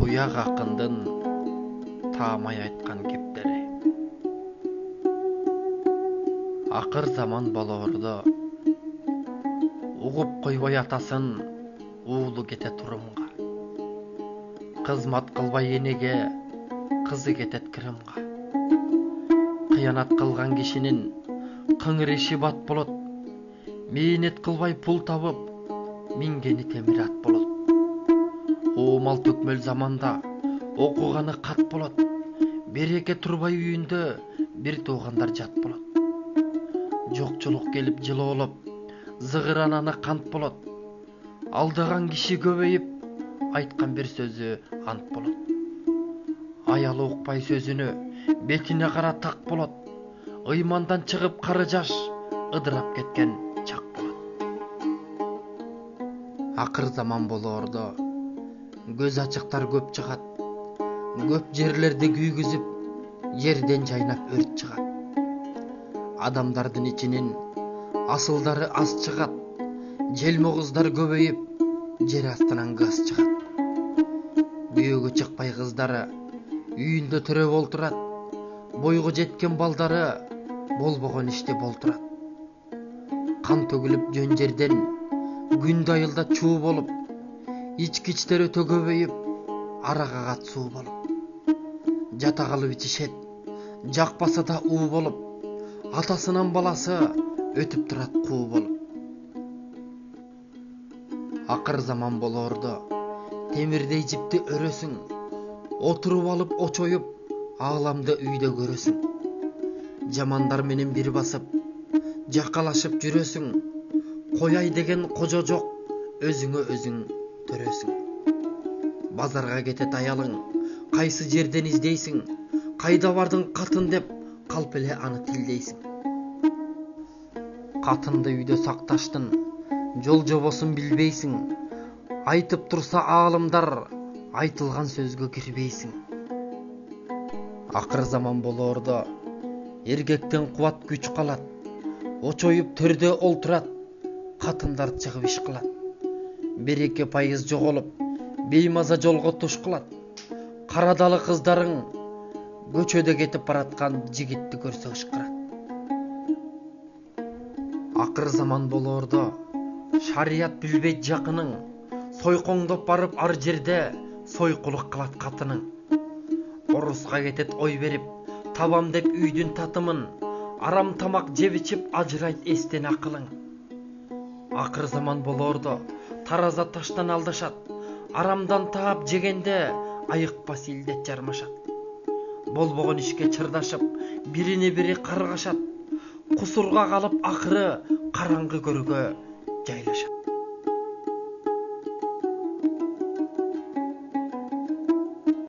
Уяк акындын таамай айткан кептери. Акыр заман болоордо угуп койбой атасын уулу кете турумга. Кызмат кылбай энеге кызы кетет кырымга. Кыянат кылган кишинин кыңыр иши бат болот. Мээнет кылбай пул табып, мингени темир ат болот. Оомал төкмөл заманда окуганы кат болот. Береке турбай үйүндө бир туугандар жат болот. Жокчулук келип жылоолоп, зыгырананы кант болот. Алдаган киши көбөйүп, айткан бир сөзү ант болот. Аялы укпай сөзүнө, бетине кара так болот. Ыймандан чыгып кары жаш ыдырап кеткен чак болот. Акыр заман болоордо көз ачыктар көп чыгат. Көп жерлерди күйгүзүп, жерден жайнап өрт чыгат. Адамдардын ичинен асылдары аз чыгат. Желмогуздар көбөйүп, жер астынан газ чыгат. Күйөөгө чыкпай кыздары үйүндө төрөп олтурат. Бойго жеткен балдары болбогон иште болтурат. Кан төгүлүп жөн жерден күндө айылда чуу болуп, ичкичтер өтө көбөйүп, арага кат суу болуп. Жата калып ичишет, жакпаса да уу болуп, атасынан баласы өтүп турат куу болуп. Акыр заман болоордо темирдей жипти өрөсүң, отуруп алып очоюп, ааламды үйдө көрөсүң. Жамандар менен бир басып, жакалашып жүрөсүң. Кояй деген кожо жок, өзүңө өзүң төрөсүң. Базарга кетет аялың, кайсы жерден издейсиң. Кайда бардың катын деп, калп эле аны тилдейсиң. Катынды үйдө сакташтын, жол жобосун билбейсиң. Айтып турса аалымдар, айтылган сөзгө кирбейсиң. Акыр заман болоордо эркектен кубат күч калат. Очоюп төрдө олтурат, катындар чыгып иш кылат. Береке пайыз жоголуп, беймаза жолго туш кылат. Карадалы кыздарың көчөдө кетип бараткан жигитти көрсө ышкырат. Акыр заман болоордо шарият билбейт жакының, сойкоңдоп барып ар жерде сойкулук кылат катының. Оруска кетет ой берип, табам деп үйдүн татымын, арам тамак жеп ичип ажырайт эстен акылың. Акыр заман болоордо тараза таштан алдашат. Арамдан таап жегенде айыкпас илдет жармашат. Болбогон ишке чырдашып, бирине бири каргашат. Кусурга калып акыры караңгы көргө жайлашат.